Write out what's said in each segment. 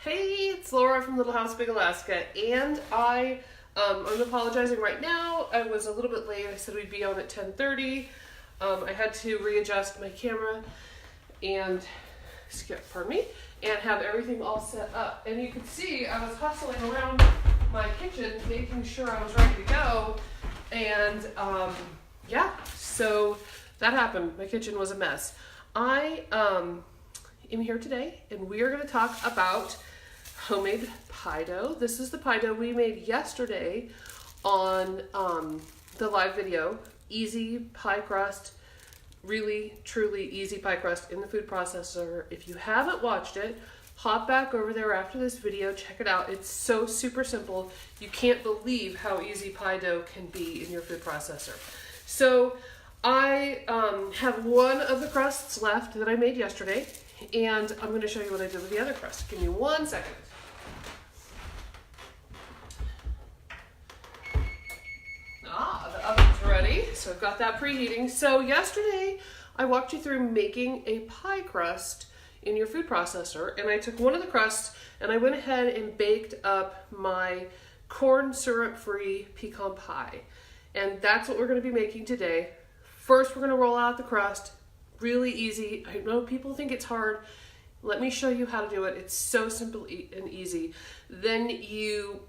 Hey, it's Laura from Little House Big Alaska, and I'm apologizing right now. I was a little bit late. I said we'd be on at 10:30. I had to readjust my camera and pardon me, and have everything all set up. And you can see I was hustling around my kitchen, making sure I was ready to go. And yeah, so that happened. My kitchen was a mess. I am here today, and we are going to talk about homemade pie dough. This is the pie dough we made yesterday on the live video. Easy pie crust, really, truly easy pie crust in the food processor. If you haven't watched it, hop back over there after this video, check it out. It's so super simple. You can't believe how easy pie dough can be in your food processor. So I have one of the crusts left that I made yesterday, and I'm going to show you what I did with the other crust. Give me 1 second. The oven's ready, so I've got that preheating. So yesterday I walked you through making a pie crust in your food processor, and I took one of the crusts and I went ahead and baked up my corn syrup free pecan pie. And that's what we're going to be making today. First, we're going to roll out the crust. Really easy. I know people think it's hard. Let me show you how to do it. It's so simple and easy. Then you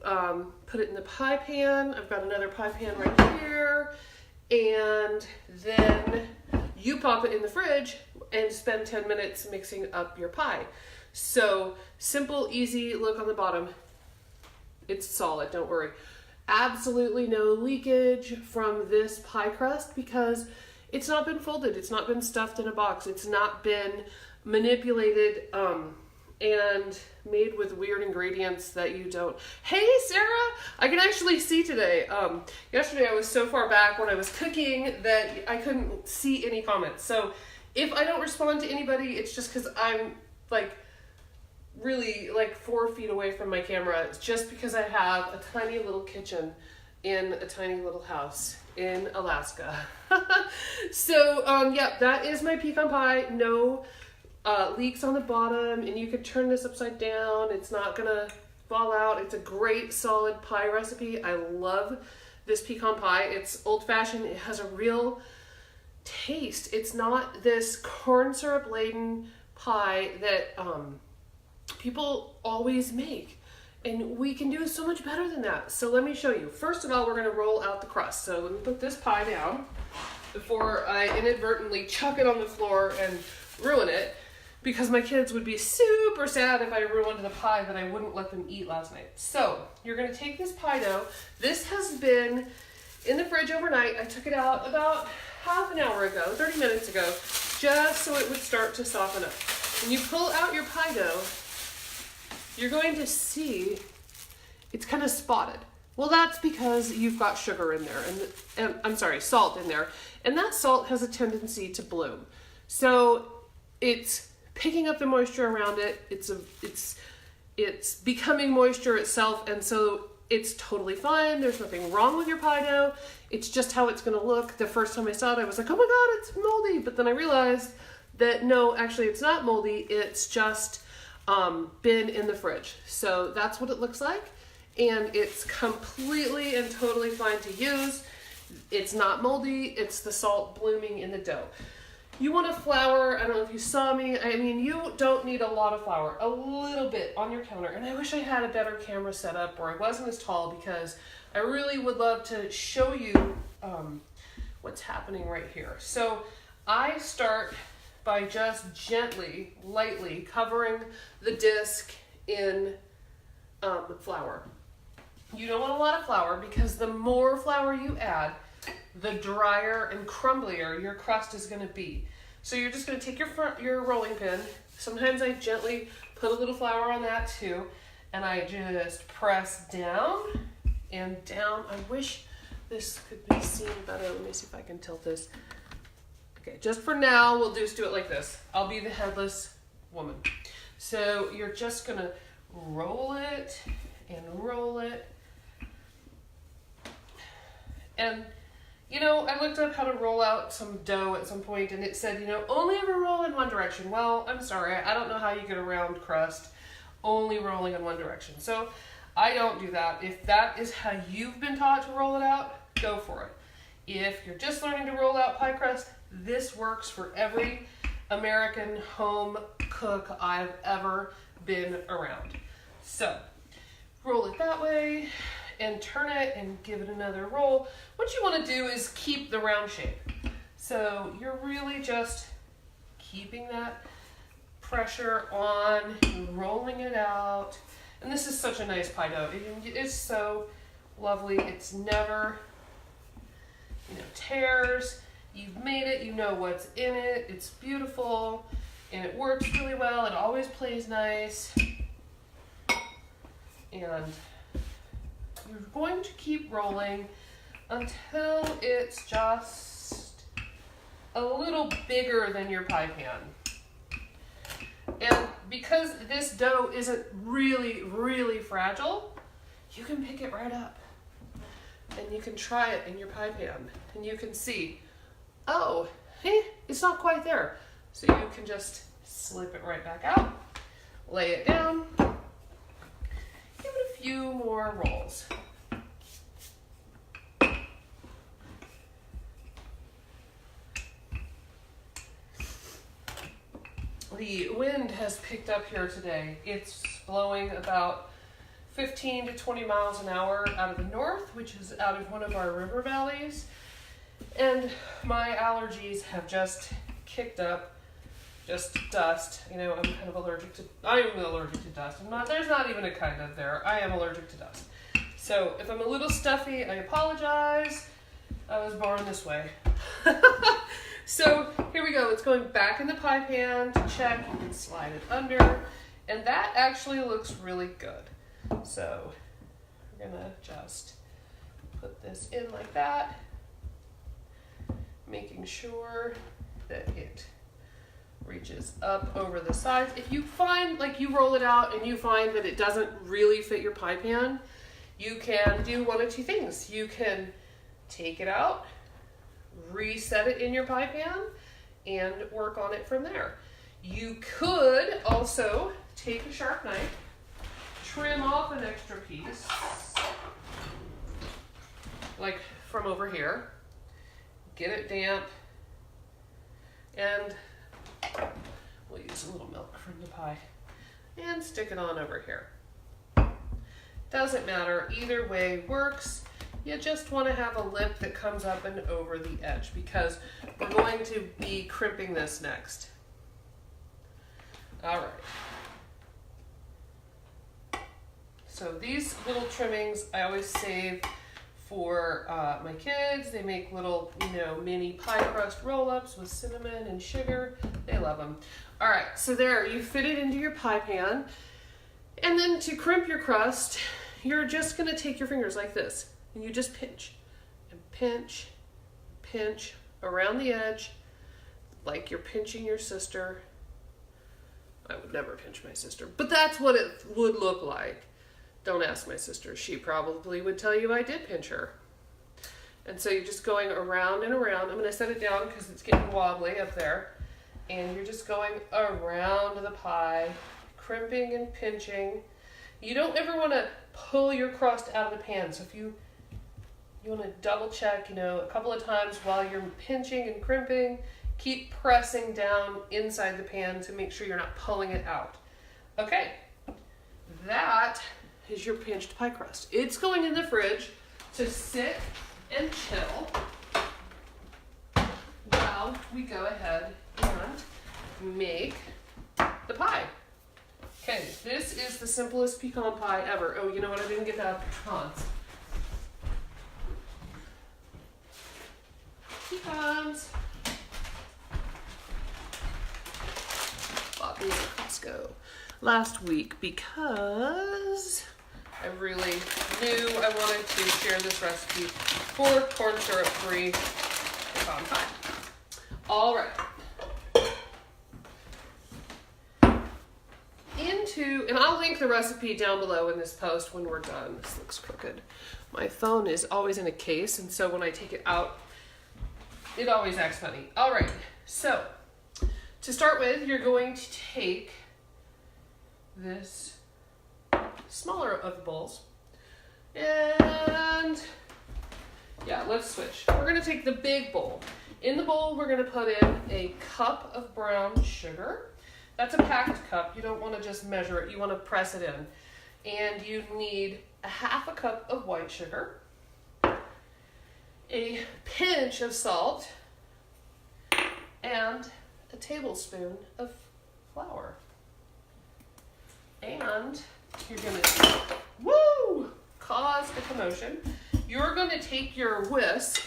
put it in the pie pan. I've got another pie pan right here. And then you pop it in the fridge and spend 10 minutes mixing up your pie. So simple, easy. Look on the bottom. It's solid, don't worry. Absolutely no leakage from this pie crust because it's not been folded. It's not been stuffed in a box. It's not been manipulated and made with weird ingredients that you don't. Hey, Sarah! I can actually see today. Yesterday I was so far back when I was cooking that I couldn't see any comments. So if I don't respond to anybody, it's just because I'm really 4 feet away from my camera. It's just because I have a tiny little kitchen in a tiny little house in Alaska. So yeah, that is my pecan pie. No leaks on the bottom, and you could turn this upside down. It's not gonna fall out. It's a great solid pie recipe. I love this pecan pie. It's old-fashioned. It has a real taste. It's not this corn syrup laden pie that people always make, and we can do so much better than that. So let me show you. First of all, we're going to roll out the crust. So let me put this pie down before I inadvertently chuck it on the floor and ruin it, because my kids would be super sad if I ruined the pie that I wouldn't let them eat last night. So you're going to take this pie dough. This has been in the fridge overnight. I took it out about half an hour ago, 30 minutes ago, just so it would start to soften up. When you pull out your pie dough, you're going to see it's kind of spotted. Well, that's because you've got sugar in there, and I'm sorry, salt in there, and that salt has a tendency to bloom. So it's picking up the moisture around it. It's becoming moisture itself, and so it's totally fine. There's nothing wrong with your pie dough. It's just how it's going to look. The first time I saw it, I was like, oh my God, it's moldy. But then I realized that no, actually, it's not moldy. It's just been in the fridge. So that's what it looks like, and it's completely and totally fine to use. It's not moldy. It's the salt blooming in the dough. You want to flour. I don't know if you saw me. I mean, you don't need a lot of flour, a little bit on your counter. And I wish I had a better camera set up where I wasn't as tall, because I really would love to show you what's happening right here. So I start by just gently, lightly covering the disc in flour. You don't want a lot of flour, because the more flour you add, the drier and crumblier your crust is going to be. So you're just going to take your rolling pin. Sometimes I gently put a little flour on that too, and I just press down and down. I wish this could be seen better. Let me see if I can tilt this. Okay, just for now, we'll just do it like this. I'll be the headless woman. So you're just going to roll it and roll it. And you know, I looked up how to roll out some dough at some point, and it said, you know, only ever roll in one direction. Well, I'm sorry, I don't know how you get a round crust. only rolling in one direction. So I don't do that. If that is how you've been taught to roll it out, go for it. If you're just learning to roll out pie crust, this works for every American home cook I've ever been around. So roll it that way and turn it and give it another roll. What you want to do is keep the round shape. So you're really just keeping that pressure on, rolling it out. And this is such a nice pie dough. It is so lovely. It's never, tears. You've made it, you know what's in it. It's beautiful and it works really well. It always plays nice. And you're going to keep rolling until it's just a little bigger than your pie pan. And because this dough isn't really, really fragile, you can pick it right up. And you can try it in your pie pan. And you can see, oh, hey, it's not quite there. So you can just slip it right back out, lay it down, give it a few more rolls. The wind has picked up here today. It's blowing about 15 to 20 miles an hour out of the north, which is out of one of our river valleys. And my allergies have just kicked up, just dust. I'm kind of allergic to, I am allergic to dust. There's not even a kind of there. I am allergic to dust. So if I'm a little stuffy, I apologize. I was born this way. So here we go. It's going back in the pie pan to check. You can slide it under. And that actually looks really good. So we're going to just put this in like that, making sure that it reaches up over the sides. If you find, like, you roll it out and you find that it doesn't really fit your pie pan, you can do one of two things. You can take it out, reset it in your pie pan, and work on it from there. You could also take a sharp knife, trim off an extra piece, like from over here, get it damp, and we'll use a little milk from the pie, and stick it on over here. Doesn't matter, either way works. You just want to have a lip that comes up and over the edge because we're going to be crimping this next. All right. So these little trimmings I always save for my kids. They make little, mini pie crust roll-ups with cinnamon and sugar. They love them. All right, so there, you fit it into your pie pan. And then to crimp your crust, you're just gonna take your fingers like this, and you just pinch, and pinch, pinch around the edge, like you're pinching your sister. I would never pinch my sister, but that's what it would look like. Don't ask my sister. She probably would tell you I did pinch her. And so you're just going around and around. I'm gonna set it down because it's getting wobbly up there. And you're just going around the pie, crimping and pinching. You don't ever want to pull your crust out of the pan. So if you want to double check, a couple of times while you're pinching and crimping, keep pressing down inside the pan to make sure you're not pulling it out. Okay, that is your pinched pie crust. It's going in the fridge to sit and chill while we go ahead and make the pie. Okay, this is the simplest pecan pie ever. Oh, you know what? I didn't get that pecans. Pecans. Bought these at Costco last week because I really knew I wanted to share this recipe for corn syrup free pecan pie. All right. And I'll link the recipe down below in this post when we're done. This looks crooked. My phone is always in a case, and so when I take it out, it always acts funny. All right, so to start with, you're going to take this smaller of the bowls. And yeah, let's switch. We're gonna take the big bowl. In the bowl, we're gonna put in a cup of brown sugar. That's a packed cup. You don't wanna just measure it, you wanna press it in. And you need a half a cup of white sugar, a pinch of salt, and a tablespoon of flour. And you're gonna, cause a commotion. You're gonna take your whisk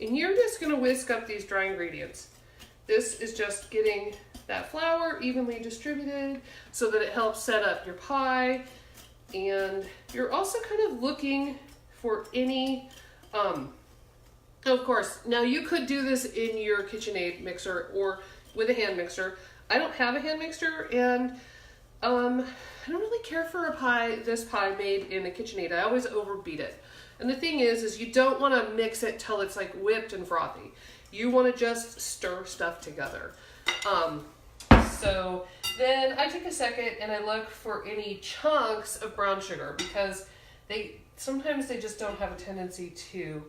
and you're just gonna whisk up these dry ingredients. This is just getting that flour evenly distributed so that it helps set up your pie. And you're also kind of looking for any, of course, now you could do this in your KitchenAid mixer or with a hand mixer. I don't have a hand mixer, and I don't really care for this pie made in a KitchenAid. I always overbeat it. And the thing is you don't want to mix it till it's like whipped and frothy. You want to just stir stuff together. So then I take a second and I look for any chunks of brown sugar, because sometimes they just don't have a tendency to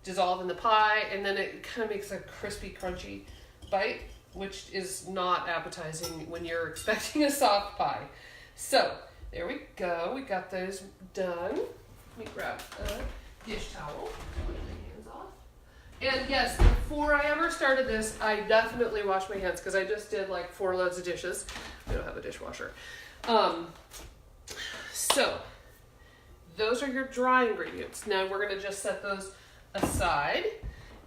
dissolve in the pie, and then it kind of makes a crispy, crunchy bite, which is not appetizing when you're expecting a soft pie. So there we go. We got those done. Let me grab a dish towel. Wipe my hands off. And yes, before I ever started this, I definitely washed my hands because I just did like 4 loads of dishes. We don't have a dishwasher. So those are your dry ingredients. Now we're going to just set those aside.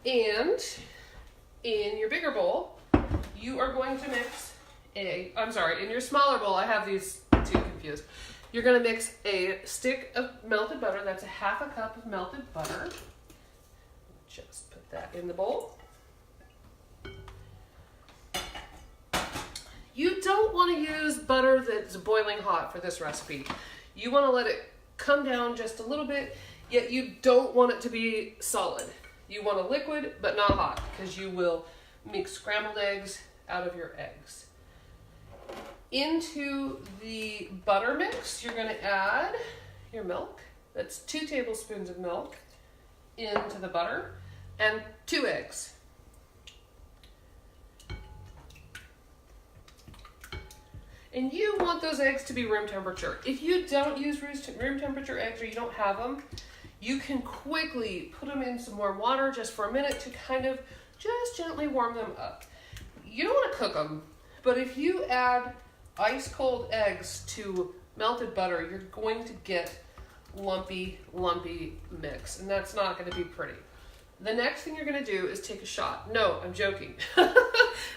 And in your bigger bowl, you are going to mix in your smaller bowl, I have these two confused. You're going to mix a stick of melted butter. That's a half a cup of melted butter. Just put that in the bowl. You don't want to use butter that's boiling hot for this recipe. You want to let it come down just a little bit, yet you don't want it to be solid. You want a liquid, but not hot, because you will make scrambled eggs out of your eggs. Into the butter mix, you're going to add your milk. That's 2 tablespoons of milk into the butter, and 2 eggs. And you want those eggs to be room temperature. If you don't use room temperature eggs, or you don't have them, you can quickly put them in some warm water just for a minute to kind of just gently warm them up. You don't want to cook them, but if you add ice cold eggs to melted butter, you're going to get lumpy mix, and that's not going to be pretty. The next thing you're going to do is take a shot. No, I'm joking. The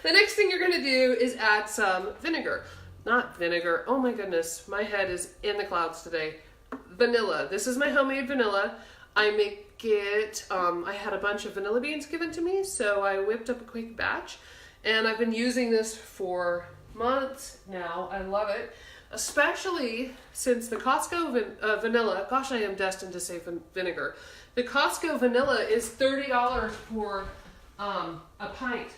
next thing you're going to do is add some vinegar. Not vinegar. Oh my goodness, my head is in the clouds today. Vanilla. This is my homemade vanilla. I make it, I had a bunch of vanilla beans given to me, so I whipped up a quick batch, and I've been using this for months now. I love it, especially since the Costco vanilla, gosh, I am destined to say vinegar. The Costco vanilla is $30 for a pint.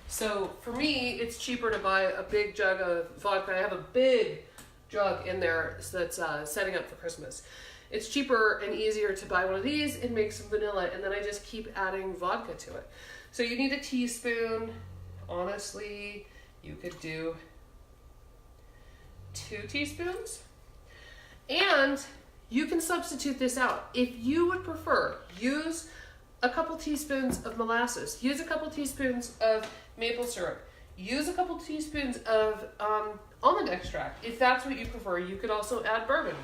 So for me, it's cheaper to buy a big jug of vodka. I have a big jug in there that's setting up for Christmas. It's cheaper and easier to buy one of these and make some vanilla, and then I just keep adding vodka to it. So you need a teaspoon. Honestly, you could do 2 teaspoons. And you can substitute this out. If you would prefer, use a couple teaspoons of molasses. Use a couple teaspoons of maple syrup. Use a couple teaspoons of almond extract. If that's what you prefer, you could also add bourbon.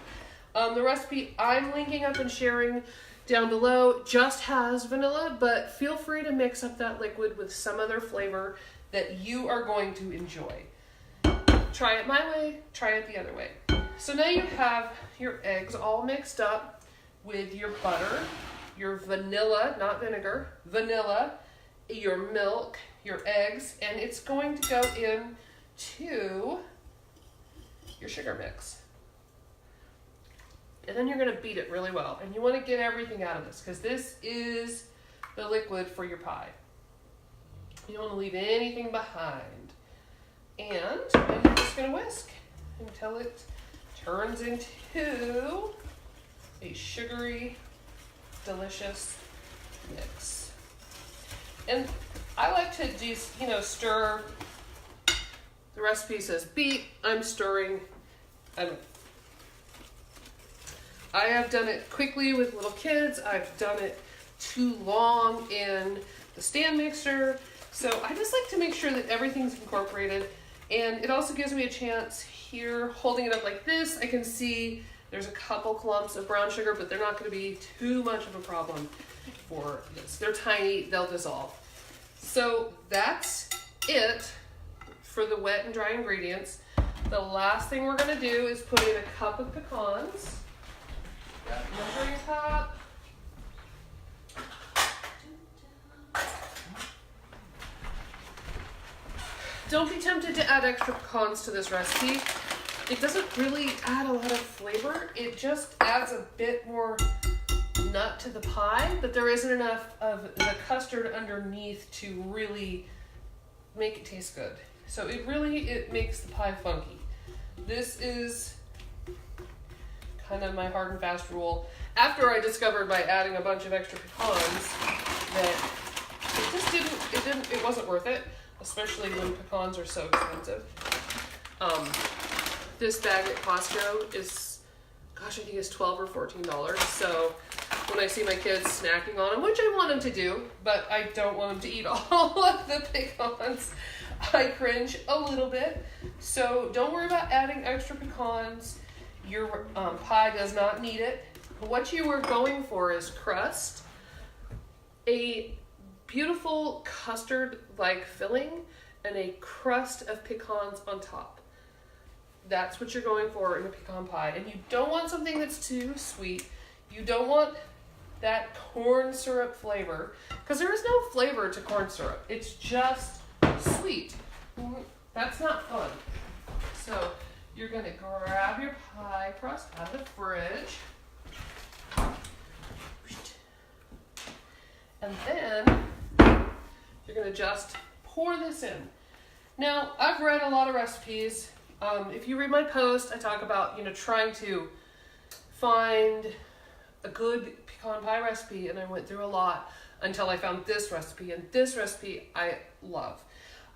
The recipe I'm linking up and sharing down below just has vanilla, but feel free to mix up that liquid with some other flavor that you are going to enjoy. Try it my way, try it the other way. So now you have your eggs all mixed up with your butter, your vanilla, not vinegar, vanilla, your milk, your eggs, and it's going to go into your sugar mix. And then you're going to beat it really well. And you want to get everything out of this, because this is the liquid for your pie. You don't want to leave anything behind. And you're just going to whisk until it turns into a sugary, delicious mix. And I like to just, stir. The recipe says beat, I'm stirring. I have done it quickly with little kids. I've done it too long in the stand mixer. So I just like to make sure that everything's incorporated. And it also gives me a chance here, holding it up like this, I can see there's a couple clumps of brown sugar, but they're not going to be too much of a problem for this. They're tiny, they'll dissolve. So that's it for the wet and dry ingredients. The last thing we're going to do is put in a cup of pecans. Got a measuring cup. Don't be tempted to add extra pecans to this recipe. It doesn't really add a lot of flavor. It just adds a bit more nut to the pie, but there isn't enough of the custard underneath to really make it taste good. So it makes the pie funky. This is kind of my hard and fast rule. After I discovered by adding a bunch of extra pecans that it wasn't worth it, especially when pecans are so expensive. This bag at Costco is, I think it's $12 or $14. So when I see my kids snacking on them, which I want them to do, but I don't want them to eat all of the pecans, I cringe a little bit. So don't worry about adding extra pecans. Your pie does not need it. What you are going for is crust, a beautiful custard-like filling, and a crust of pecans on top. That's what you're going for in a pecan pie. And you don't want something that's too sweet. You don't want that corn syrup flavor, because there is no flavor to corn syrup. It's just sweet. That's not fun. So you're going to grab your pie crust out of the fridge. And then you're going to just pour this in. Now, I've read a lot of recipes. If you read my post, I talk about, trying to find a good pecan pie recipe, and I went through a lot until I found this recipe, and this recipe I love.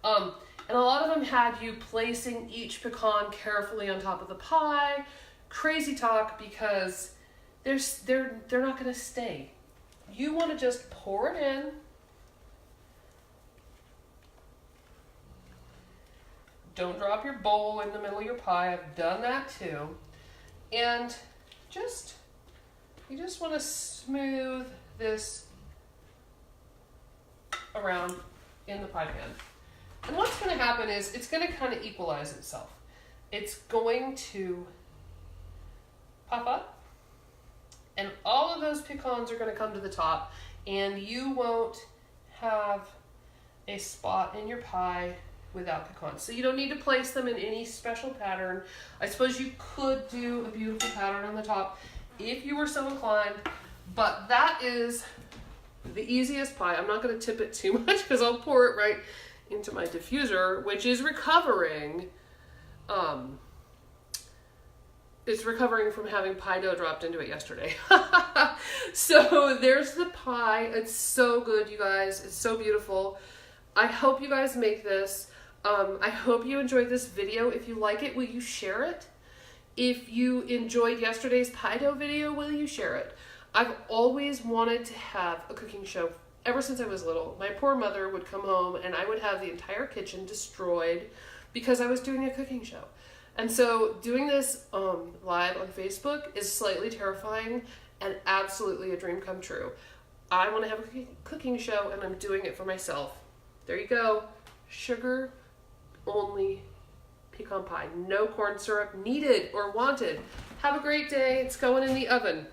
And a lot of them had you placing each pecan carefully on top of the pie. Crazy talk, because they're not going to stay. You want to just pour it in. Don't drop your bowl in the middle of your pie. I've done that too. And you just want to smooth this around in the pie pan. And what's going to happen is it's going to kind of equalize itself. It's going to pop up, and all of those pecans are going to come to the top, and you won't have a spot in your pie without pecans. So you don't need to place them in any special pattern. I suppose you could do a beautiful pattern on the top if you were so inclined, but that is the easiest pie. I'm not going to tip it too much because I'll pour it right into my diffuser, which is recovering. It's recovering from having pie dough dropped into it yesterday. So there's the pie. It's so good, you guys. It's so beautiful. I hope you guys make this. I hope you enjoyed this video. If you like it, will you share it? If you enjoyed yesterday's pie dough video, will you share it? I've always wanted to have a cooking show ever since I was little. My poor mother would come home and I would have the entire kitchen destroyed because I was doing a cooking show. And so doing this live on Facebook is slightly terrifying and absolutely a dream come true. I want to have a cooking show, and I'm doing it for myself. There you go. Sugar only pecan pie. No corn syrup needed or wanted. Have a great day. It's going in the oven.